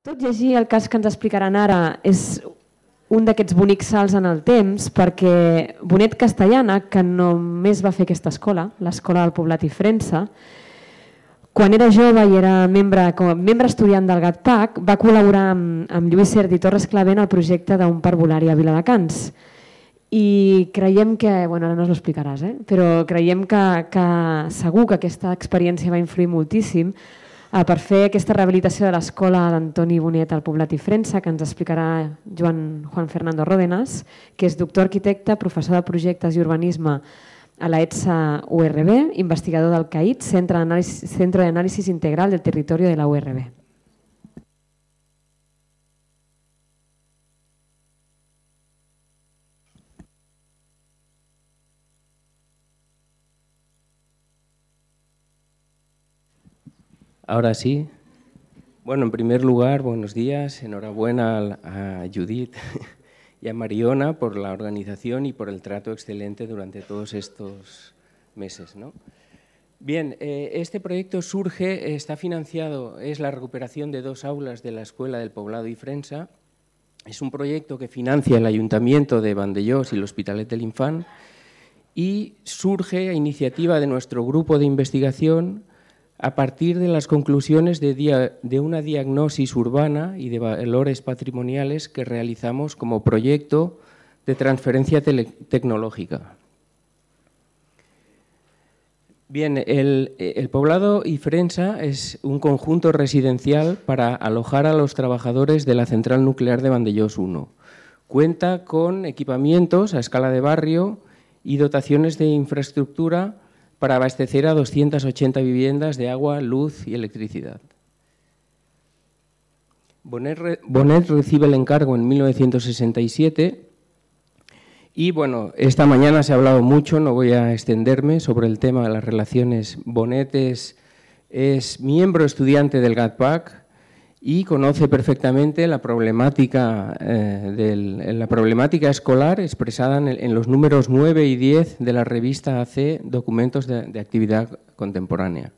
Tot llegir el cas que ens explicaran ara és un d'aquests bonics salts en el temps, perquè Bonet Castellana, que només va fer aquesta escola, l'Escola del Poblat i Frensa, quan era jove i era com a membre estudiant del GATPAC, va col·laborar amb Lluís Sert i Torres Clavé en el projecte d'un parvulari a Viladecans. I creiem que, bueno, ara no us ho explicaràs, però creiem que segur que aquesta experiència va influir moltíssim per fer aquesta rehabilitació de l'escola d'Antoni Bonet al Poblat i Frensa, que ens explicarà Juan Fernando Ródenas, que és doctor arquitecte, professor de projectes i urbanisme a la ETSA URB, investigador del CAIT, Centro de Análisis Integral del Territorio de la URB. Ahora sí. Bueno, en primer lugar, buenos días. Enhorabuena a Judith y a Mariona por la organización y por el trato excelente durante todos estos meses, ¿no? Bien, este proyecto surge, está financiado, es la recuperación de 2 aulas de la Escuela del Poblado y Frensa. Es un proyecto que financia el Ayuntamiento de Vandellós y el Hospitalet de l'Infant y surge a iniciativa de nuestro grupo de investigación a partir de las conclusiones de una diagnosis urbana y de valores patrimoniales que realizamos como proyecto de transferencia tecnológica. Bien, el Poblado y Frensa es un conjunto residencial para alojar a los trabajadores de la central nuclear de Vandellós 1. Cuenta con equipamientos a escala de barrio y dotaciones de infraestructura para abastecer a 280 viviendas de agua, luz y electricidad. Bonet recibe el encargo en 1967 y, bueno, esta mañana se ha hablado mucho, no voy a extenderme sobre el tema de las relaciones. Bonet es miembro estudiante del GATPAC y conoce perfectamente la problemática, escolar expresada en los números 9 y 10 de la revista AC, Documentos de Actividad Contemporánea.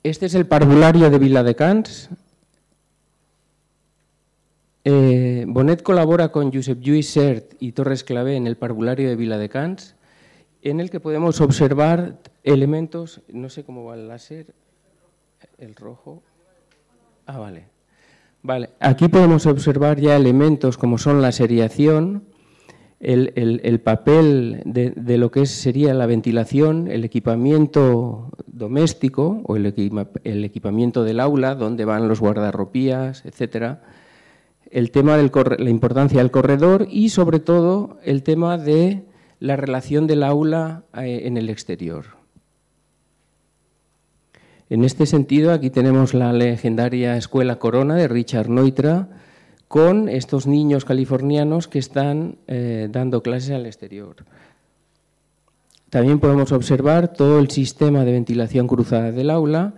Este es el parvulario de Viladecans. Bonet colabora con Josep Lluís Sert y Torres Clavé en el parvulario de Viladecans, en el que podemos observar elementos, no sé cómo va el láser, el rojo. Ah, vale. Vale, aquí podemos observar ya elementos como son la seriación, el papel de lo que sería la ventilación, el equipamiento doméstico o el equipamiento del aula, donde van los guardarropías, etcétera. El tema de la importancia del corredor y, sobre todo, el tema de la relación del aula en el exterior. En este sentido, aquí tenemos la legendaria Escuela Corona de Richard Neutra con estos niños californianos que están dando clases al exterior. También podemos observar todo el sistema de ventilación cruzada del aula.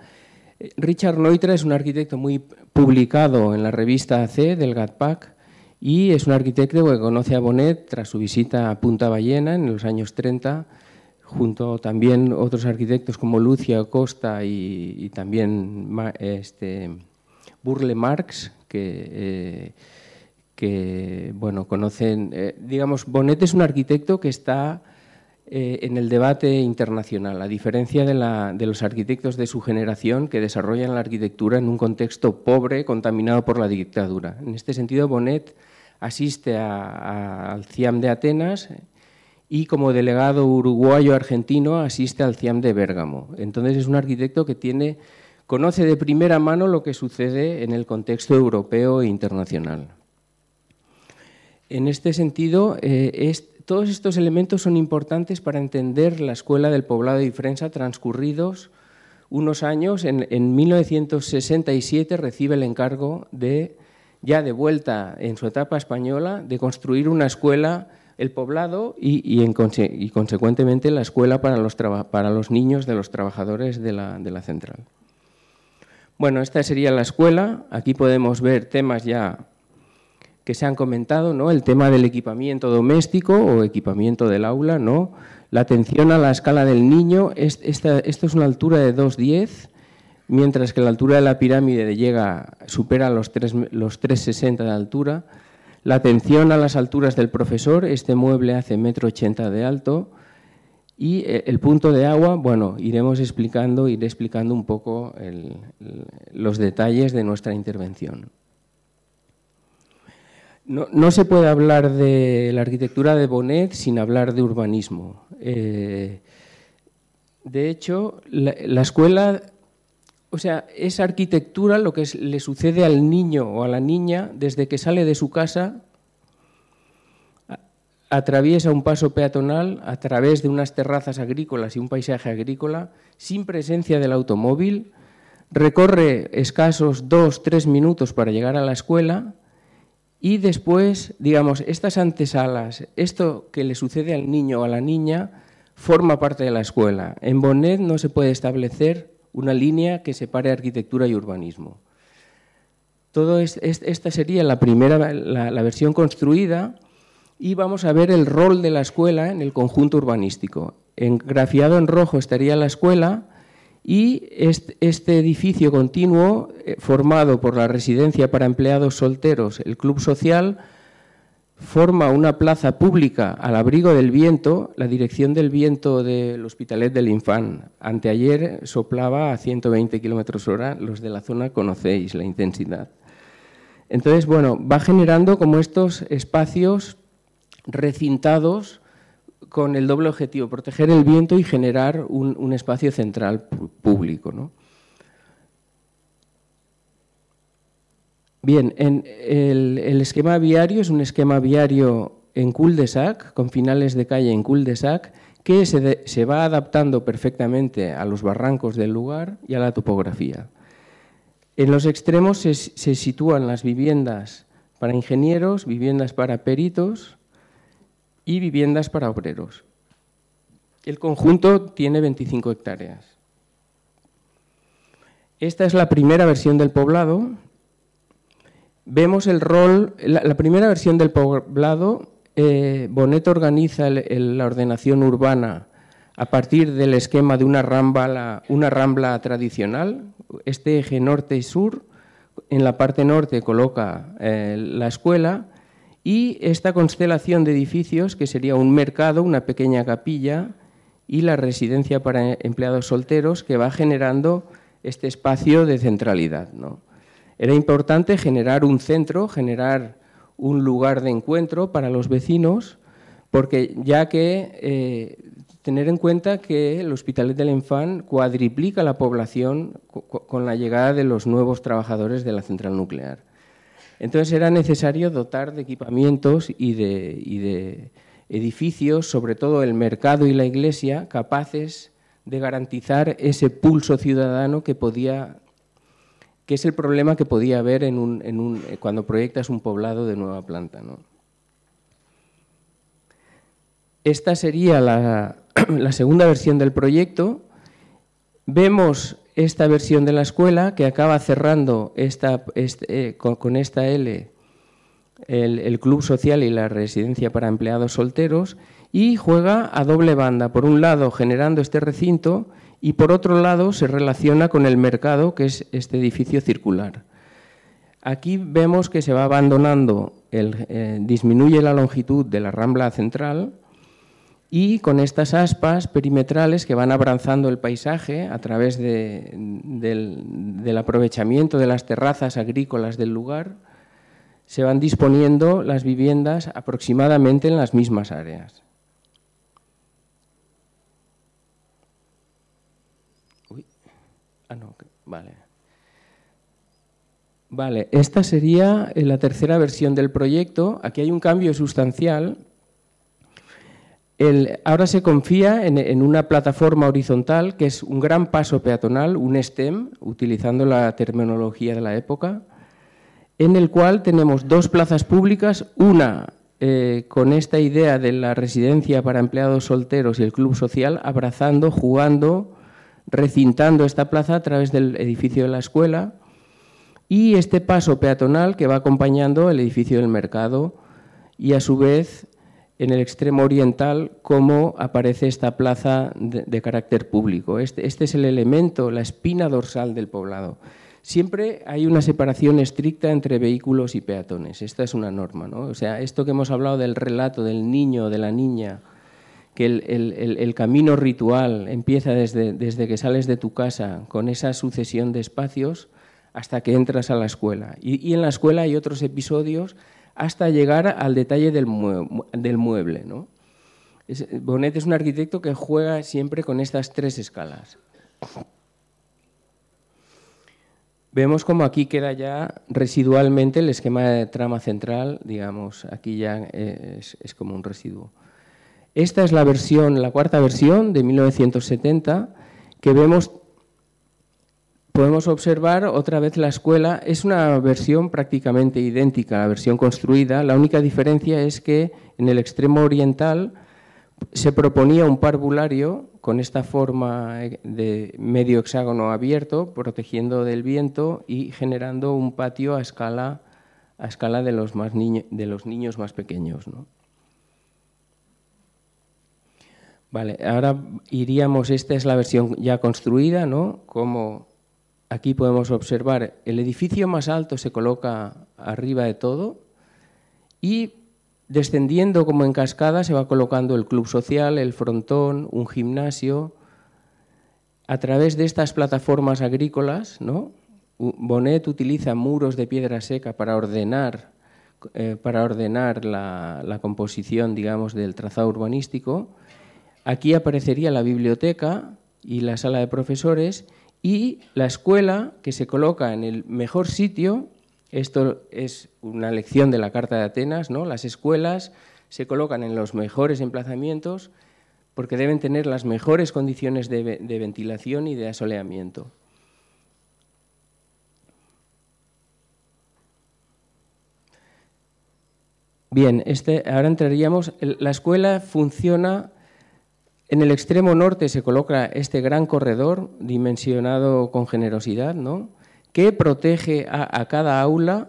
Richard Neutra es un arquitecto muy publicado en la revista AC del GATPAC y es un arquitecto que conoce a Bonet tras su visita a Punta Ballena en los años 30, junto también otros arquitectos como Lucia Costa y también Burle Marx, que bueno, conocen. Digamos, Bonet es un arquitecto que está en el debate internacional, a diferencia de los arquitectos de su generación que desarrollan la arquitectura en un contexto pobre, contaminado por la dictadura. En este sentido, Bonet asiste al CIAM de Atenas y como delegado uruguayo-argentino asiste al CIAM de Bérgamo. Entonces es un arquitecto que conoce de primera mano lo que sucede en el contexto europeo e internacional. En este sentido, todos estos elementos son importantes para entender la Escuela del Poblado y Frensa transcurridos unos años. En 1967 recibe el encargo ya de vuelta en su etapa española, de construir una escuela, el poblado y consecuentemente la escuela para los niños de los trabajadores de la central. Bueno, esta sería la escuela. Aquí podemos ver temas ya que se han comentado, ¿no? El tema del equipamiento doméstico o equipamiento del aula, ¿no? La atención a la escala del niño. Esto es una altura de 2,10 mientras que la altura de la pirámide supera los 3,60 de altura. La atención a las alturas del profesor, este mueble hace 1,80 m de alto, y el punto de agua, bueno, iré explicando un poco los detalles de nuestra intervención. No se puede hablar de la arquitectura de Bonet sin hablar de urbanismo. De hecho, la escuela, o sea, es arquitectura lo que le sucede al niño o a la niña desde que sale de su casa, atraviesa un paso peatonal a través de unas terrazas agrícolas y un paisaje agrícola sin presencia del automóvil, recorre escasos 2-3 minutos para llegar a la escuela y después, digamos, estas antesalas, esto que le sucede al niño o a la niña, forma parte de la escuela. En Bonet no se puede establecer una línea que separe arquitectura y urbanismo. Esta sería la versión construida. Y vamos a ver el rol de la escuela en el conjunto urbanístico. Grafiado en rojo estaría la escuela y este edificio continuo formado por la residencia para empleados solteros, el club social, forma una plaza pública al abrigo del viento, la dirección del viento del Hospitalet de l'Infant. Anteayer soplaba a 120 km/h, los de la zona conocéis la intensidad. Entonces, bueno, va generando como estos espacios recintados con el doble objetivo, proteger el viento y generar un espacio central público, ¿no? Bien, el esquema viario es un esquema viario en cul-de-sac, con finales de calle en cul-de-sac, que se va adaptando perfectamente a los barrancos del lugar y a la topografía. En los extremos se sitúan las viviendas para ingenieros, viviendas para peritos y viviendas para obreros. El conjunto tiene 25 hectáreas. Esta es la primera versión del poblado. Vemos el rol, la primera versión del poblado, Bonet organiza la ordenación urbana a partir del esquema de una rambla tradicional, este eje norte y sur. En la parte norte coloca la escuela y esta constelación de edificios, que sería un mercado, una pequeña capilla y la residencia para empleados solteros, que va generando este espacio de centralidad, ¿no? Era importante generar un centro, generar un lugar de encuentro para los vecinos, porque ya que tener en cuenta que el Hospitalet de l'Infant cuadriplica la población con la llegada de los nuevos trabajadores de la central nuclear. Entonces era necesario dotar de equipamientos y de edificios, sobre todo el mercado y la iglesia, capaces de garantizar ese pulso ciudadano que es el problema que podía haber cuando proyectas un poblado de nueva planta, ¿no? Esta sería la segunda versión del proyecto. Vemos esta versión de la escuela que acaba cerrando con esta L el club social y la residencia para empleados solteros, y juega a doble banda, por un lado generando este recinto y por otro lado se relaciona con el mercado, que es este edificio circular. Aquí vemos que se va abandonando, disminuye la longitud de la rambla central y con estas aspas perimetrales que van abrazando el paisaje a través del aprovechamiento de las terrazas agrícolas del lugar, se van disponiendo las viviendas aproximadamente en las mismas áreas. Vale, esta sería la tercera versión del proyecto. Aquí hay un cambio sustancial. Ahora se confía en una plataforma horizontal que es un gran paso peatonal, un STEM, utilizando la terminología de la época, en el cual tenemos dos plazas públicas, una con esta idea de la residencia para empleados solteros y el club social, abrazando, jugando, recintando esta plaza a través del edificio de la escuela, y este paso peatonal que va acompañando el edificio del mercado y a su vez en el extremo oriental cómo aparece esta plaza de carácter público. Este es el elemento, la espina dorsal del poblado. Siempre hay una separación estricta entre vehículos y peatones. Esta es una norma, ¿no? O sea, esto que hemos hablado del relato del niño, de la niña, que el camino ritual empieza desde que sales de tu casa con esa sucesión de espacios hasta que entras a la escuela. Y en la escuela hay otros episodios hasta llegar al detalle del mueble, ¿no? Bonet es un arquitecto que juega siempre con estas tres escalas. Vemos como aquí queda ya residualmente el esquema de trama central, digamos, aquí ya es como un residuo. Esta es la cuarta versión de 1970, que podemos observar otra vez la escuela. Es una versión prácticamente idéntica a la versión construida. La única diferencia es que en el extremo oriental se proponía un parvulario con esta forma de medio hexágono abierto, protegiendo del viento y generando un patio a escala de los niños más pequeños, ¿no? Vale, ahora iríamos, esta es la versión ya construida, ¿no? Como aquí podemos observar, el edificio más alto se coloca arriba de todo y descendiendo como en cascada se va colocando el club social, el frontón, un gimnasio. A través de estas plataformas agrícolas, ¿no? Bonet utiliza muros de piedra seca para ordenar la composición, digamos, del trazado urbanístico. Aquí aparecería la biblioteca y la sala de profesores y la escuela, que se coloca en el mejor sitio. Esto es una lección de la Carta de Atenas, ¿no? Las escuelas se colocan en los mejores emplazamientos porque deben tener las mejores condiciones de ventilación y de asoleamiento. Bien, ahora entraríamos. La escuela funciona. En el extremo norte se coloca este gran corredor dimensionado con generosidad, ¿no? Que protege a cada aula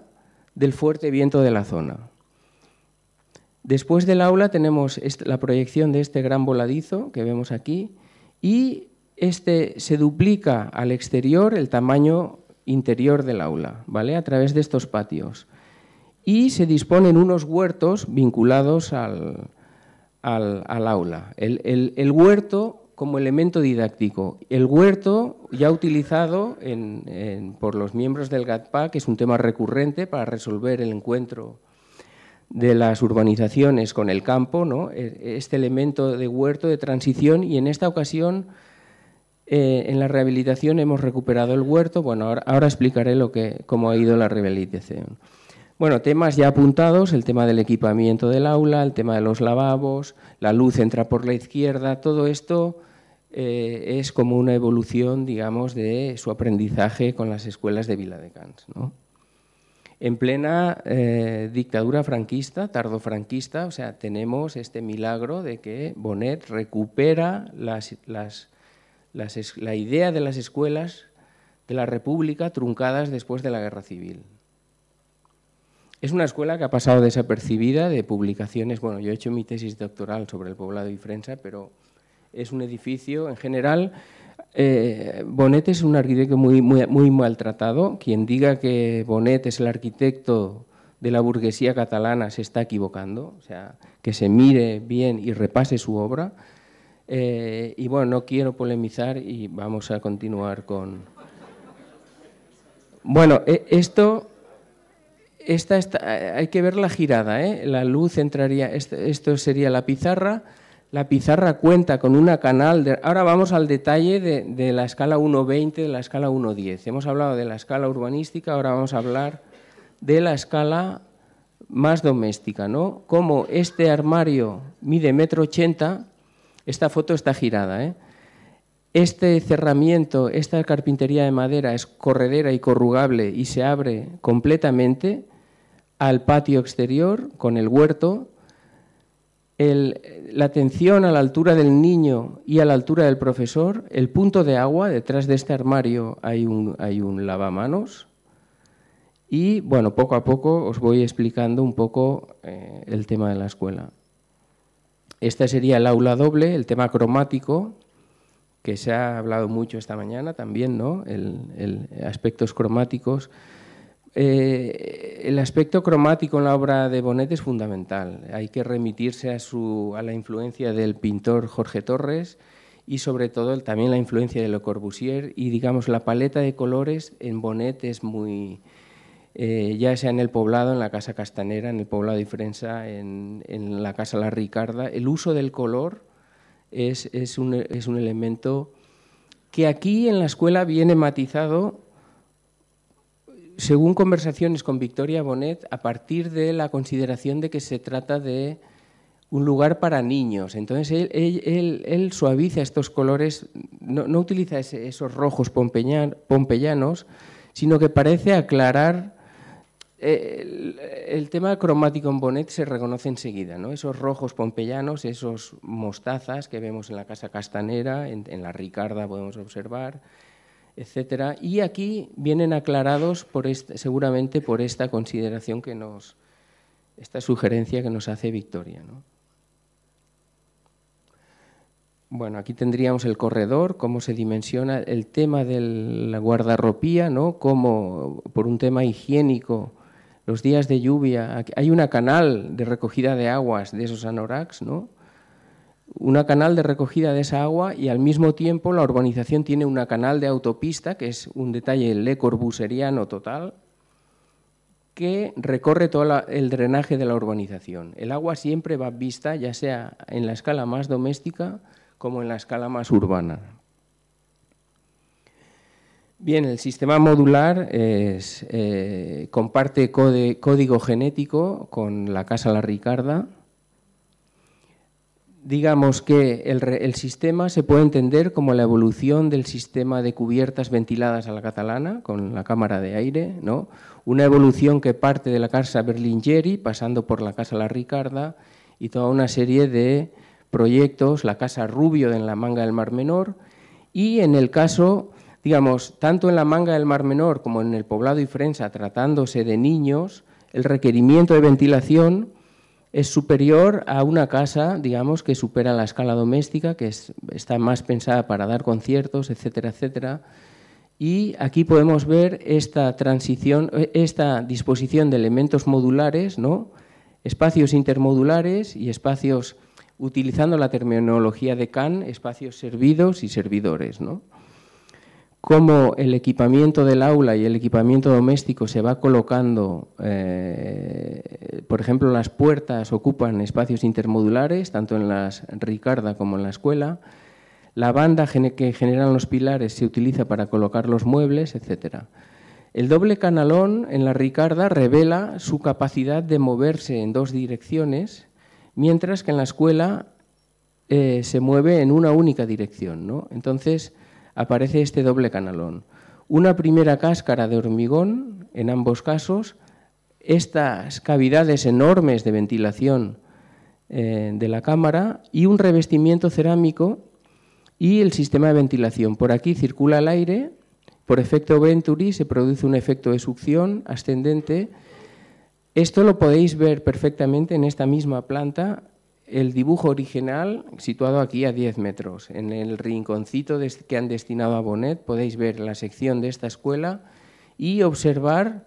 del fuerte viento de la zona. Después del aula tenemos la proyección de este gran voladizo que vemos aquí y se duplica al exterior el tamaño interior del aula, ¿vale? A través de estos patios. Y se disponen unos huertos vinculados al aula. El huerto como elemento didáctico. El huerto ya utilizado por los miembros del GATPA, que es un tema recurrente para resolver el encuentro de las urbanizaciones con el campo, ¿no? Este elemento de huerto de transición, y en esta ocasión en la rehabilitación hemos recuperado el huerto. Bueno, ahora explicaré cómo ha ido la rehabilitación. Bueno, temas ya apuntados, el tema del equipamiento del aula, el tema de los lavabos, la luz entra por la izquierda, todo esto es como una evolución, digamos, de su aprendizaje con las escuelas de Viladecans, ¿no? En plena dictadura franquista, tardofranquista, o sea, tenemos este milagro de que Bonet recupera la idea de las escuelas de la República truncadas después de la Guerra Civil. Es una escuela que ha pasado desapercibida de publicaciones. Bueno, yo he hecho mi tesis doctoral sobre el poblado de Ifrensa, pero es un edificio en general. Bonet es un arquitecto muy maltratado. Quien diga que Bonet es el arquitecto de la burguesía catalana se está equivocando. O sea, que se mire bien y repase su obra. Y bueno, no quiero polemizar y vamos a continuar con... Bueno, hay que ver la girada, ¿eh? La luz entraría, esto sería la pizarra. La pizarra cuenta con una canal. Ahora vamos al detalle de la escala 1.20, de la escala 1.10. Hemos hablado de la escala urbanística, ahora vamos a hablar de la escala más doméstica, ¿no? Como este armario mide 1,80 m, esta foto está girada, ¿eh? Este cerramiento, esta carpintería de madera es corredera y corrugable y se abre completamente al patio exterior con el huerto. La atención a la altura del niño y a la altura del profesor, el punto de agua, detrás de este armario hay un lavamanos y, bueno, poco a poco os voy explicando un poco el tema de la escuela. Esta sería el aula doble, el tema cromático, que se ha hablado mucho esta mañana también, ¿no? El aspectos cromáticos. El aspecto cromático en la obra de Bonet es fundamental. Hay que remitirse a la influencia del pintor Jorge Torres y sobre todo también la influencia de Le Corbusier, y digamos la paleta de colores en Bonet es muy... ya sea en el poblado, en la Casa Castanera, en el poblado de Ifrensa, en la Casa La Ricarda, el uso del color es un elemento que aquí en la escuela viene matizado según conversaciones con Victoria Bonet a partir de la consideración de que se trata de un lugar para niños. Entonces él suaviza estos colores, no utiliza esos rojos pompeyanos, sino que parece aclarar. El tema cromático en Bonet se reconoce enseguida, ¿no? Esos rojos pompeyanos, esos mostazas que vemos en la Casa Castanera, en la Ricarda podemos observar, etcétera. Y aquí vienen aclarados seguramente por esta consideración esta sugerencia que nos hace Victoria, ¿no? Bueno, aquí tendríamos el corredor, cómo se dimensiona el tema de la guardarropía, ¿no? Cómo por un tema higiénico, los días de lluvia, hay una canal de recogida de aguas de esos anoraks, ¿no? Una canal de recogida de esa agua y al mismo tiempo la urbanización tiene una canal de autopista, que es un detalle Le Corbusieriano total, que recorre todo el drenaje de la urbanización. El agua siempre va vista, ya sea en la escala más doméstica como en la escala más urbana. Bien, el sistema modular comparte código genético con la Casa La Ricarda. Digamos que el sistema se puede entender como la evolución del sistema de cubiertas ventiladas a la catalana, con la cámara de aire, ¿no? Una evolución que parte de la Casa Berlingeri, pasando por la Casa La Ricarda, y toda una serie de proyectos, la Casa Rubio en la Manga del Mar Menor, y en el caso, digamos, tanto en la Manga del Mar Menor como en el poblado Ifrensa, tratándose de niños, el requerimiento de ventilación es superior a una casa, digamos, que supera la escala doméstica, que está más pensada para dar conciertos, etcétera, etcétera. Y aquí podemos ver esta transición, esta disposición de elementos modulares, ¿no? Espacios intermodulares y espacios, utilizando la terminología de Kant, espacios servidos y servidores, ¿no? Cómo el equipamiento del aula y el equipamiento doméstico se va colocando, por ejemplo, las puertas ocupan espacios intermodulares, tanto en la Ricarda como en la escuela. La banda que generan los pilares se utiliza para colocar los muebles, etc. El doble canalón en la Ricarda revela su capacidad de moverse en dos direcciones, mientras que en la escuela se mueve en una única dirección, ¿no? Entonces aparece este doble canalón. Una primera cáscara de hormigón, en ambos casos, estas cavidades enormes de ventilación de la cámara y un revestimiento cerámico y el sistema de ventilación. Por aquí circula el aire, por efecto Venturi se produce un efecto de succión ascendente. Esto lo podéis ver perfectamente en esta misma planta. El dibujo original, situado aquí a 10 metros. En el rinconcito que han destinado a Bonet podéis ver la sección de esta escuela y observar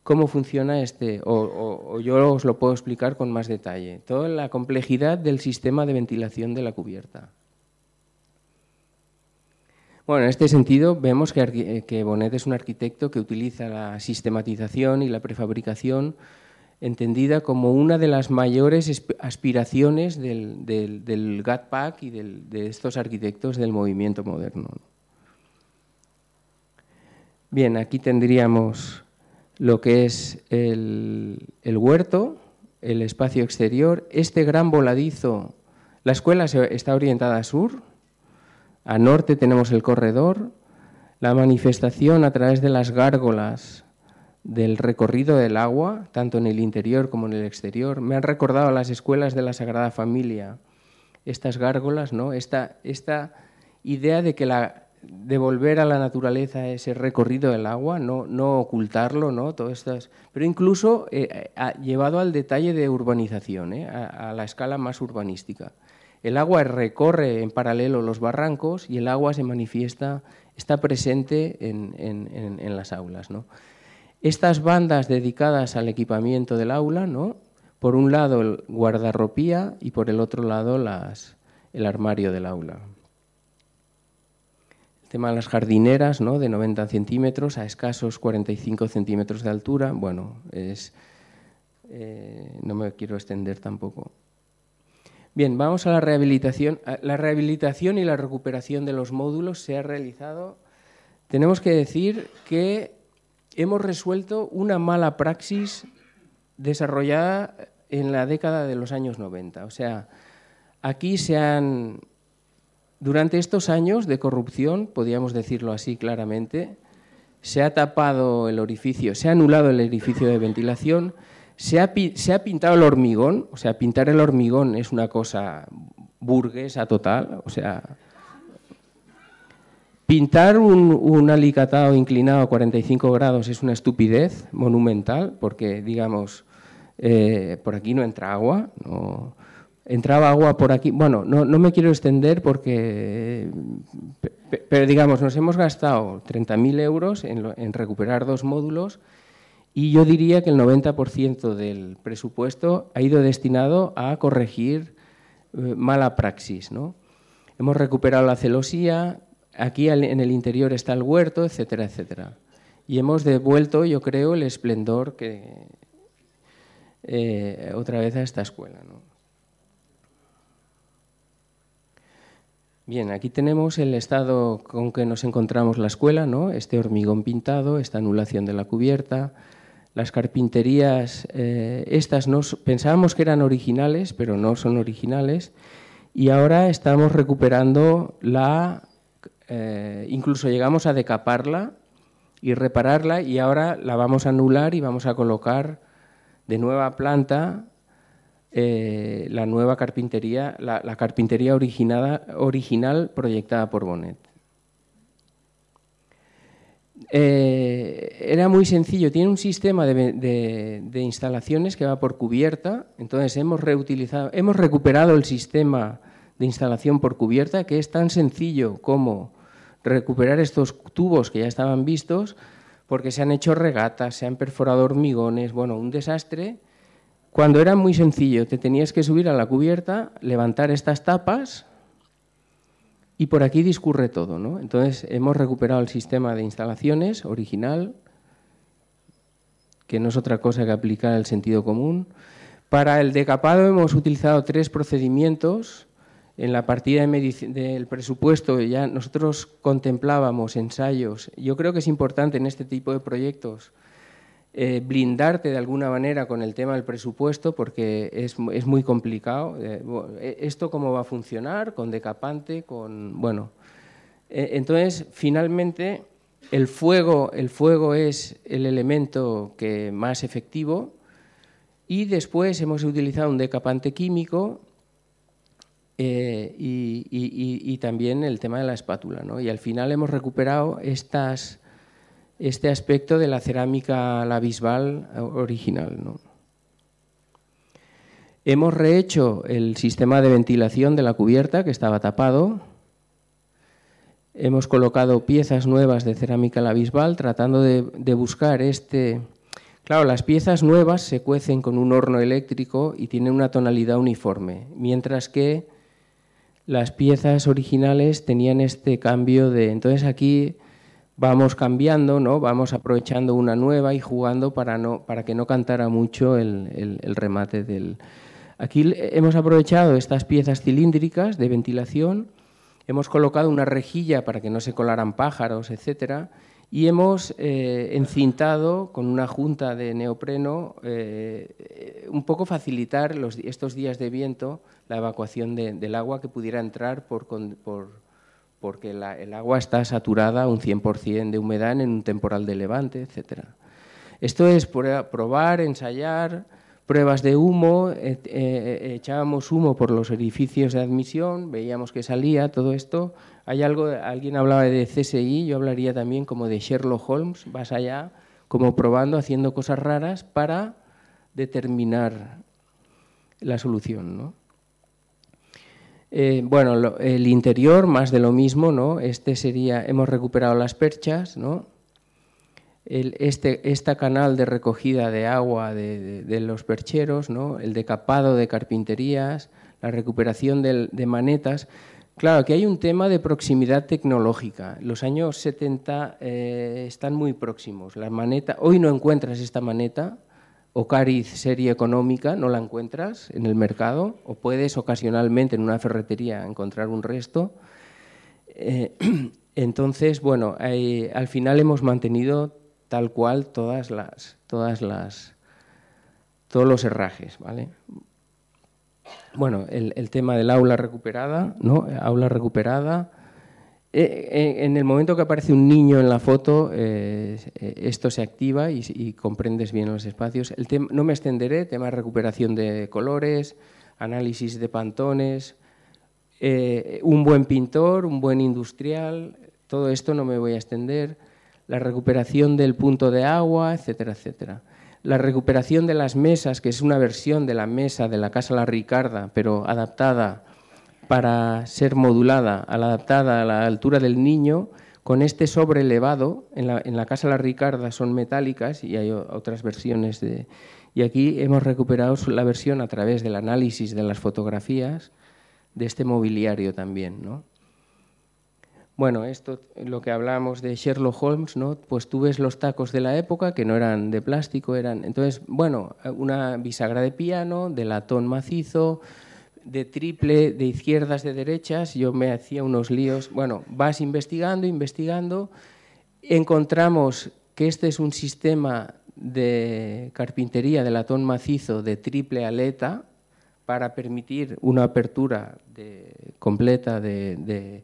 cómo funciona o yo os lo puedo explicar con más detalle. Toda la complejidad del sistema de ventilación de la cubierta. Bueno, en este sentido vemos que Bonet es un arquitecto que utiliza la sistematización y la prefabricación entendida como una de las mayores aspiraciones del GATPAC y de estos arquitectos del movimiento moderno. Bien, aquí tendríamos lo que es el huerto, el espacio exterior, este gran voladizo. La escuela está orientada a sur, a norte tenemos el corredor, la manifestación a través de las gárgolas del recorrido del agua, tanto en el interior como en el exterior. Me han recordado a las escuelas de la Sagrada Familia estas gárgolas, ¿no? Esta idea de volver a la naturaleza ese recorrido del agua, no ocultarlo, ¿no? Todo pero incluso llevado al detalle de urbanización, a la escala más urbanística. El agua recorre en paralelo los barrancos y el agua se manifiesta, está presente en las aulas, ¿no? Estas bandas dedicadas al equipamiento del aula, ¿no? Por un lado el guardarropía y por el otro lado el armario del aula. El tema de las jardineras, ¿no? De 90 centímetros a escasos 45 centímetros de altura. Bueno, no me quiero extender tampoco. Bien, vamos a la rehabilitación. La rehabilitación y la recuperación de los módulos se ha realizado. Tenemos que decir que hemos resuelto una mala praxis desarrollada en la década de los años 90. O sea, aquí durante estos años de corrupción, podríamos decirlo así claramente, se ha tapado el orificio, se ha anulado el orificio de ventilación, se ha pintado el hormigón. O sea, pintar el hormigón es una cosa burguesa total. O sea, pintar un alicatado inclinado a 45 grados es una estupidez monumental, porque, digamos, por aquí no entra agua, no, entraba agua por aquí. Bueno, no me quiero extender porque, pero digamos, nos hemos gastado 30.000 euros en recuperar 2 módulos y yo diría que el 90% del presupuesto ha ido destinado a corregir mala praxis, ¿no? Hemos recuperado la celosía, aquí en el interior está el huerto, etcétera, etcétera. Y hemos devuelto, yo creo, el esplendor otra vez a esta escuela, ¿no? Bien, aquí tenemos el estado con que nos encontramos la escuela, ¿no? Este hormigón pintado, esta anulación de la cubierta, las carpinterías, estas pensábamos que eran originales, pero no son originales, y ahora estamos recuperando incluso llegamos a decaparla y repararla, y ahora la vamos a anular y vamos a colocar de nueva planta la nueva carpintería, la carpintería original proyectada por Bonet. Era muy sencillo, tiene un sistema de instalaciones que va por cubierta, entonces hemos recuperado el sistema de instalación por cubierta, que es tan sencillo como recuperar estos tubos que ya estaban vistos, porque se han hecho regatas, se han perforado hormigones, bueno, un desastre. Cuando era muy sencillo, te tenías que subir a la cubierta, levantar estas tapas y por aquí discurre todo, ¿no? Entonces hemos recuperado el sistema de instalaciones original, que no es otra cosa que aplicar el sentido común. Para el decapado hemos utilizado 3 procedimientos. En la partida del presupuesto ya nosotros contemplábamos ensayos. Yo creo que es importante en este tipo de proyectos blindarte de alguna manera con el tema del presupuesto, porque es muy complicado. ¿Esto cómo va a funcionar? Con decapante, bueno. Entonces, finalmente, el fuego es el elemento más efectivo, y después hemos utilizado un decapante químico y también el tema de la espátula, ¿no? Y al final hemos recuperado este aspecto de la cerámica la Bisbal original, ¿no? Hemos rehecho el sistema de ventilación de la cubierta, que estaba tapado. Hemos colocado piezas nuevas de cerámica la Bisbal, tratando de buscar Claro, las piezas nuevas se cuecen con un horno eléctrico y tienen una tonalidad uniforme, mientras que las piezas originales tenían este cambio de... Entonces aquí vamos cambiando, ¿no? Vamos aprovechando una nueva y jugando para que no cantara mucho el remate del... Aquí hemos aprovechado estas piezas cilíndricas de ventilación, hemos colocado una rejilla para que no se colaran pájaros, etcétera, y hemos encintado con una junta de neopreno, un poco facilitar estos días de viento la evacuación del agua que pudiera entrar porque el agua está saturada un 100% de humedad en un temporal de levante, etc. Esto es probar, ensayar, pruebas de humo, echábamos humo por los orificios de admisión, veíamos que salía todo esto. Alguien hablaba de CSI, yo hablaría también como de Sherlock Holmes, vas allá como probando, haciendo cosas raras para determinar la solución, ¿no? Bueno, el interior, más de lo mismo, ¿no? Hemos recuperado las perchas, ¿no? Este canal de recogida de agua de los percheros, ¿no? El decapado de carpinterías, la recuperación de manetas. Claro, aquí hay un tema de proximidad tecnológica. Los años 70 están muy próximos. La maneta, hoy no encuentras esta maneta, Ocariz serie económica, no la encuentras en el mercado, o puedes ocasionalmente en una ferretería encontrar un resto. Entonces, bueno, al final hemos mantenido tal cual todos los herrajes, ¿vale? Bueno, el tema del aula recuperada, ¿no? Aula recuperada. En el momento que aparece un niño en la foto, esto se activa y comprendes bien los espacios. No me extenderé, tema de recuperación de colores, análisis de pantones, un buen pintor, un buen industrial, todo esto no me voy a extender, la recuperación del punto de agua, etcétera, etcétera. La recuperación de las mesas, que es una versión de la mesa de la Casa La Ricarda, pero adaptada para ser modulada, adaptada a la altura del niño, con este sobre elevado. En la Casa La Ricarda son metálicas y hay otras versiones. Y aquí hemos recuperado la versión a través del análisis de las fotografías de este mobiliario también, ¿no? Bueno, esto, lo que hablamos de Sherlock Holmes, ¿no? Pues tú ves los tacos de la época, que no eran de plástico, entonces, bueno, una bisagra de piano, de latón macizo, de triple, de izquierdas, de derechas. Yo me hacía unos líos. Bueno, vas investigando, encontramos que este es un sistema de carpintería de latón macizo de triple aleta para permitir una apertura completa de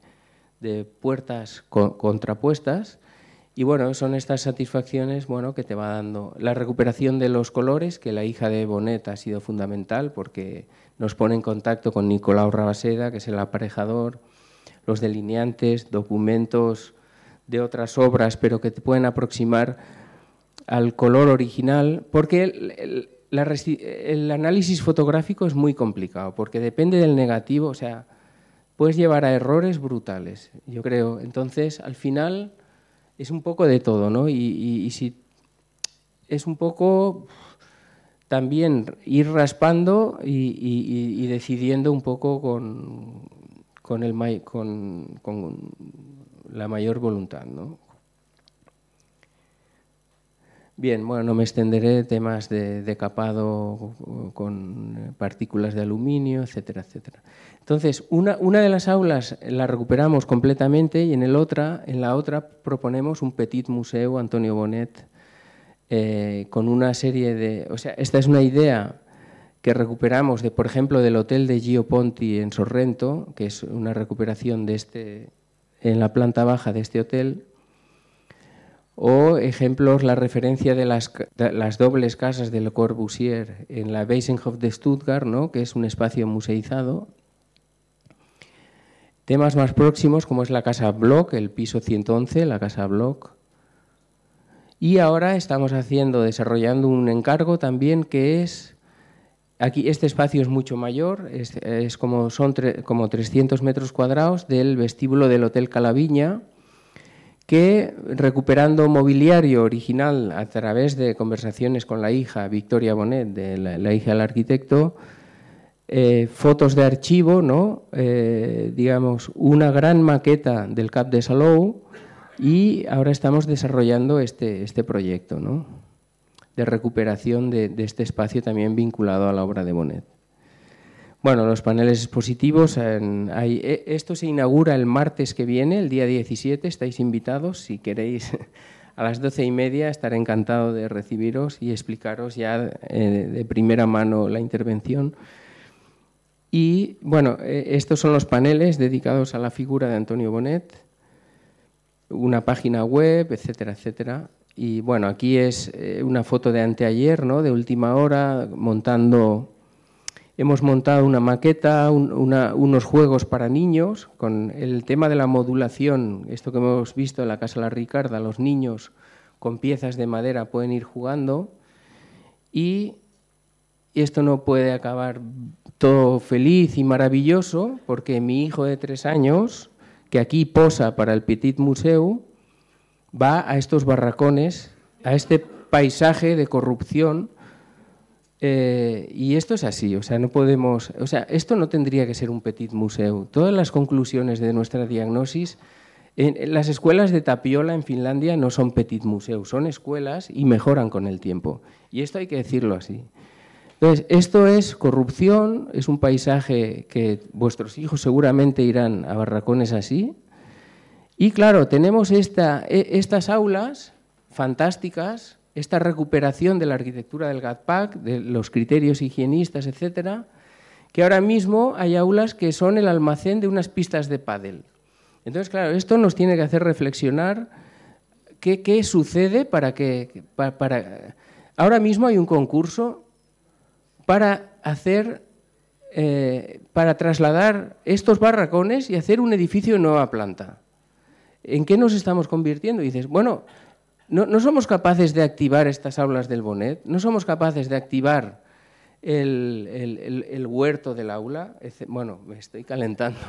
puertas contrapuestas. Y bueno, son estas satisfacciones, bueno, que te va dando. La recuperación de los colores, que la hija de Bonet ha sido fundamental porque nos pone en contacto con Nicolau Rabaseda, que es el aparejador, los delineantes, documentos de otras obras, pero que te pueden aproximar al color original, porque el análisis fotográfico es muy complicado, porque depende del negativo, o sea, puedes llevar a errores brutales, yo creo. Entonces, al final es un poco de todo, ¿no? Y si es un poco también ir raspando y decidiendo un poco con la mayor voluntad, ¿no? Bien, bueno, no me extenderé, temas de decapado con partículas de aluminio, etcétera, etcétera. Entonces, una de las aulas la recuperamos completamente y en la otra proponemos un petit museu Antonio Bonet con una serie de... O sea, esta es una idea que recuperamos, por ejemplo, del hotel de Gio Ponti en Sorrento, que es una recuperación en la planta baja de este hotel. O ejemplos, la referencia de las dobles casas de Le Corbusier en la Waisenhof de Stuttgart, ¿no? Que es un espacio museizado. Temas más próximos, como es la Casa Bloch, el piso 111, la Casa Bloch. Y ahora estamos desarrollando un encargo también que es... Aquí este espacio es mucho mayor, son como 300 metros cuadrados del vestíbulo del Hotel Calaviña, que recuperando mobiliario original a través de conversaciones con la hija Victoria Bonet, de la hija del arquitecto, fotos de archivo, ¿no? Digamos, una gran maqueta del Cap de Salou, y ahora estamos desarrollando este proyecto, ¿no? De recuperación de este espacio también vinculado a la obra de Bonet. Bueno, los paneles expositivos, esto se inaugura el martes que viene, el día 17, estáis invitados, si queréis, a las 12:30, estaré encantado de recibiros y explicaros ya de primera mano la intervención. Y bueno, estos son los paneles dedicados a la figura de Antonio Bonet, una página web, etcétera, etcétera. Y bueno, aquí es una foto de anteayer, ¿no? De última hora, hemos montado una maqueta, unos juegos para niños, con el tema de la modulación, esto que hemos visto en la Casa La Ricarda, los niños con piezas de madera pueden ir jugando, y y esto no puede acabar todo feliz y maravilloso, porque mi hijo de 3 años, que aquí posa para el Petit Museu, va a estos barracones, a este paisaje de corrupción, y esto es así, o sea, no podemos, o sea, esto no tendría que ser un Petit Museu. Todas las conclusiones de nuestra diagnosis, en las escuelas de Tapiola en Finlandia no son Petit Museu, son escuelas y mejoran con el tiempo. Y esto hay que decirlo así. Entonces, esto es corrupción, es un paisaje que vuestros hijos seguramente irán a barracones así. Y claro, tenemos estas aulas fantásticas, esta recuperación de la arquitectura del GATPAC, de los criterios higienistas, etcétera, que ahora mismo hay aulas que son el almacén de unas pistas de pádel. Entonces, claro, esto nos tiene que hacer reflexionar qué sucede para que... Ahora mismo hay un concurso para trasladar estos barracones y hacer un edificio de nueva planta. ¿En qué nos estamos convirtiendo? Y dices, bueno, no somos capaces de activar estas aulas del Bonet, no somos capaces de activar el huerto del aula. Bueno, me estoy calentando.